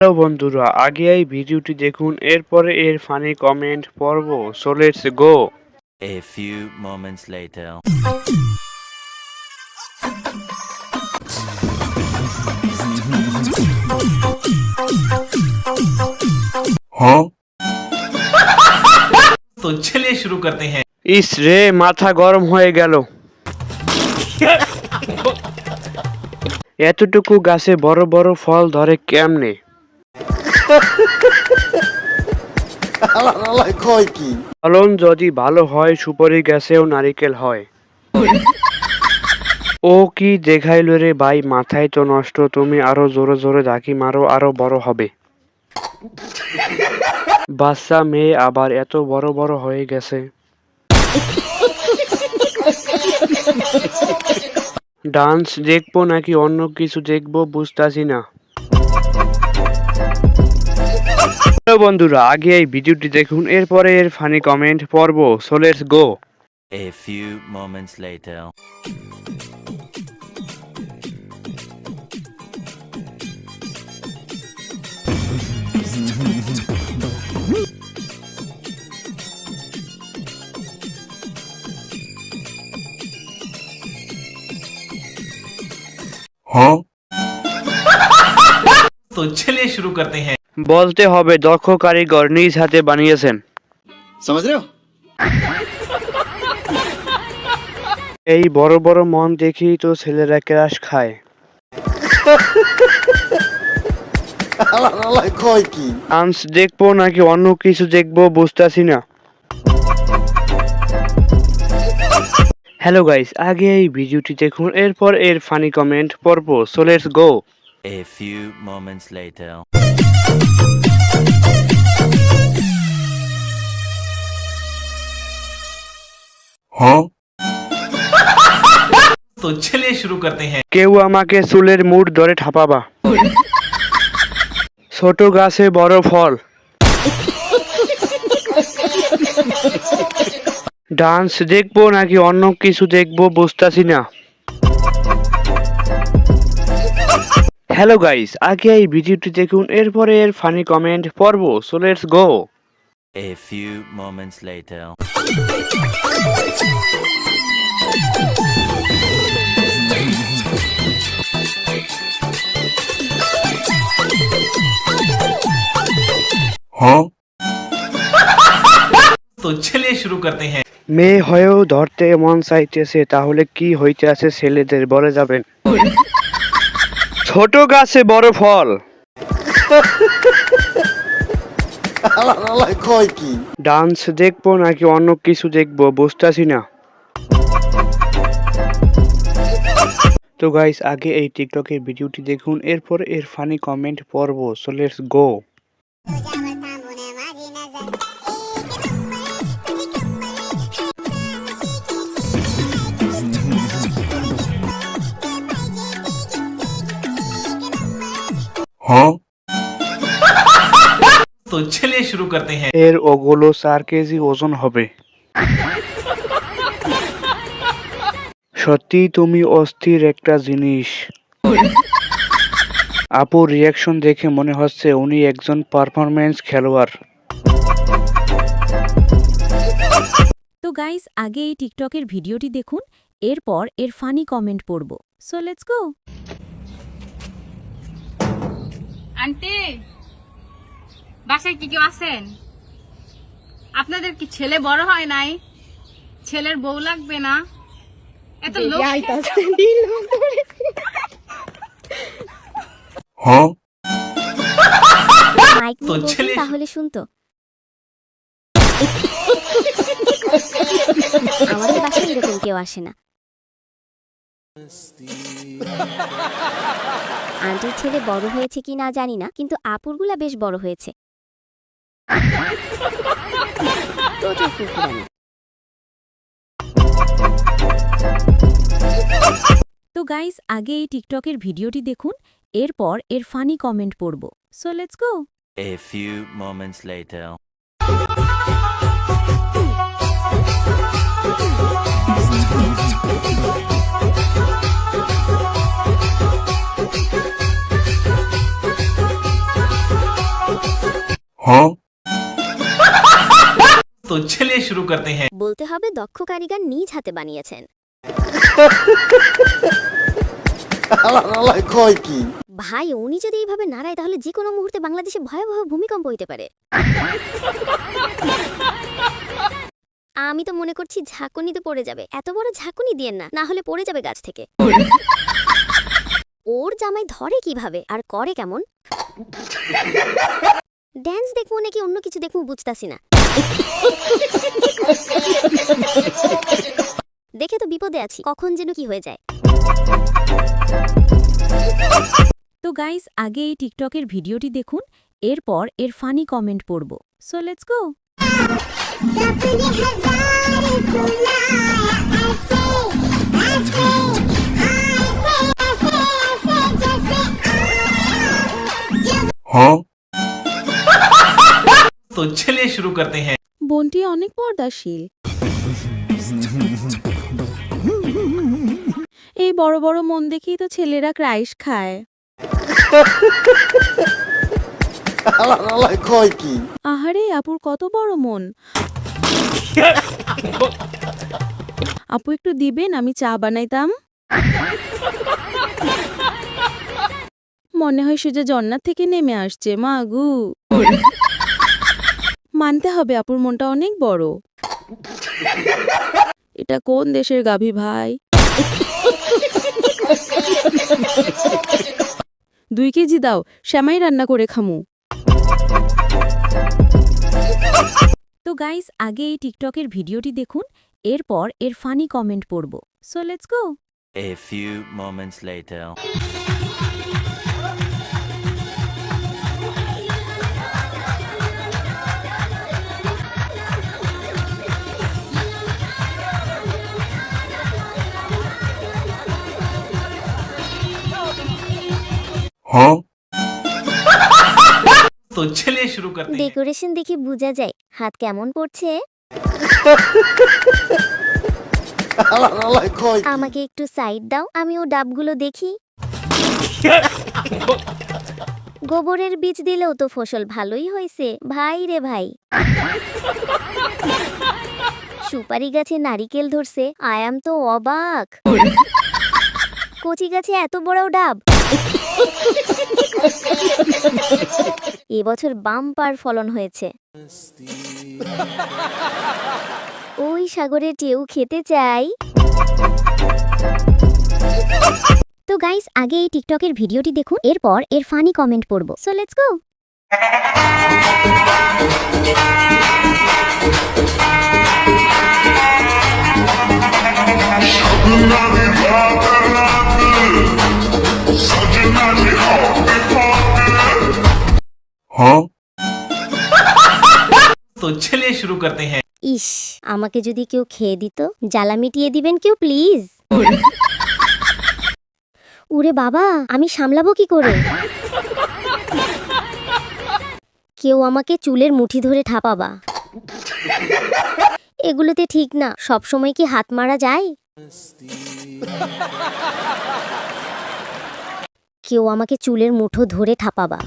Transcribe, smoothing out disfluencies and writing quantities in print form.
Hello বন্ধুরা, আগে এই ভিডিওটি দেখুন, এরপরে এর ফানি কমেন্ট পড়ব। So let's go. A few moments later. तो चलिए शुरू करते हैं। ইস রে, মাথা গরম হয়ে গেল। এতটুকু গাছে বড় বড় ফল ধরে কেমনে? ফলন যদি ভালো হয়, সুপারি গাছেও নারিকেল হয়। ও কি দেখাইল রে ভাই, মাথায় তো নষ্ট। তুমি আরো জোরে জোরে ঝাঁকি মারো, আরো বড় হবে। বাচ্চা মেয়ে আবার এত বড় বড় হয়ে গেছে। ডান্স দেখবো নাকি অন্য কিছু দেখবো বুঝতাছি না। হ্যালো বন্ধুরা, আগে এই ভিডিওটি দেখুন, এরপরে এর ফানি কমেন্ট পড়ব। So let's go. A few moments later. तो चलिए शुरू करते हैं। বলতে হবে দক্ষ কারিগর নিজ হাতে বানিয়েছেন। समझ रहे हो? এই বড় বড় মন দেখি তো ছেলেরা ক্রাশ খায়। ডান্স দেখবো নাকি অন্য কিছু দেখবো বুঝতাছি না। হ্যালো গাইস, আগে এই ভিডিওটি দেখুন, এরপর এর ফানি কমেন্ট পড়ব। So let's go. A few moments later. तो चलिए शुरू करते हैं। কেউ আমাকে চুলের মুঠ ধরে ঠাপাবা। ছোট গাছে বড় ফল। ডান্স দেখবো নাকি অন্য কিছু দেখবো বুঝতাছি না। হ্যালো গাইস, আগে এই ভিডিওটি দেখুন, এরপরে এর ফানি কমেন্ট পড়ব। So let's go. A few moments later. तो चलिए शुरू करते हैं। মেয়ে হয়েও ধরতে মন চাইতেছে, তাহলে কি হইতে আছে ছেলেদের, বলে যাবেন। ছোট গাছে বড় ফল। ডান্স দেখবো নাকি অন্য কিছু দেখবো বুঝতাছি না। তো গাইস, আগে এই টিকটকের ভিডিওটি দেখুন, এরপর এর ফানি কমেন্ট পড়ব। So let's go. तो चलिए शुरू करते हैं। এর ওগুলো 4 কেজি ওজন হবে। সত্যি তুমি অস্থির একটা জিনিস। আপুর রিয়াকশন দেখে মনে হচ্ছে উনি একজন পারফরম্যান্স খেলোয়াড়। তো গাইস, আগে এই টিকটকের ভিডিওটি দেখুন, এরপর এর ফানি কমেন্ট পড়ব। So let's go. আন্টি, বাসায় কি কেউ আছেন? আপনাদের কি ছেলে বড় হয় নাই? ছেলের বউ লাগবে না? এত লোক মাইক তো নিয়ে বলুন, ছেলে- তাহলে শুনতো। আমাদের বাসায় এরকম কেউ আসে না। আন্টির ছেলে বড় হয়েছে কি না জানি না, কিন্তু আপুরগুলা বেশ বড় হয়েছে। প্রচুর ফুরফুরানি। তো গাইস, আগে এই টিকটকের ভিডিওটি দেখুন, এরপর এর ফানি কমেন্ট পড়ব। So let's go. A few moments later. तो चलिए शुरू करते हैं। বলতে হবে দক্ষ কারিগর নিজ হাতে বানিয়েছেন। ভাই উনি যদি এইভাবে নাড়ায় তাহলে যে কোনো মুহূর্তে বাংলাদেশে ভয়াবহ ভূমিকম্প হইতে পারে। আমি তো মনে করছি ঝাঁকুনিতে পড়ে যাবে। এত বড় ঝাঁকুনি দিয়েন না, না হলে পড়ে যাবে গাছ থেকে। ওর জামাই ধরে কিভাবে আর করে কেমন? ড্যান্স দেখবো নাকি অন্য কিছু দেখবো বুঝতাছি না। দেখে তো বিপদে আছি, কখন যেন কি হয়ে যায়। তো গাইস আগে এই টিকটকের ভিডিওটি দেখুন, এরপর এর ফানি কমেন্ট পড়ব। So let's go. तो चलिए शुरू करते हैं। বোনটি অনেক পর্দাশীল। এই বড় বড় মন দেখেই তো ছেলেরা ক্রাইশ খায়। আহারে আপুর কত বড় মন। আপু একটু দিবেন, আমি চা বানাইতাম। মনে হয় সোজা জান্নাত থেকে নেমে আসছে। মাগু, মানতে হবে আপুর মনটা অনেক বড়। এটা কোন দেশের গাভী ভাই? 2 কেজি দাও, শ্যামাই রান্না করে খামু। তো গাইস আগে এই টিকটকের ভিডিওটি দেখুন, এরপর এর ফানি কমেন্ট পড়ব। So let's go. A few moments later. तो चलिए शुरू करते हैं। ডেকোরেশন দেখে বোঝা যায় হাত কেমন পড়ছে। আমাকে একটু সাইড দাও, আমি ও ডাবগুলো দেখি। গোবরের বীজ দিলেও তো ফসল ভালোই হয়েছে। ভাই রে ভাই, সুপারি গাছে নারিকেল ধরছে, আয়াম তো অবাক। কচি গাছে এত বড় ডাব। এবছর বাম্পার ফলন হয়েছে। ওই সাগরের ঢেউ খেতে চাই। তো গাইস আগে এই টিকটকের ভিডিওটি দেখুন, এরপর এর ফানি কমেন্ট পড়ব। So let's go. तो चलिए शुरू करते हैं। ইস, আমাকে যদি কেউ খেয়ে দিত। জ্বালা মিটিয়ে দিবেন কেউ প্লিজ। ওরে বাবা, আমি সামলাবো কি করে? কেউ আমাকে চুলের মুঠি ধরে ঠাপাবা। এগুলোতে ঠিক না, সব সময় কি হাত মারা যায়? কেউ আমাকে চুলের মুঠো ধরে ঠাপাবা।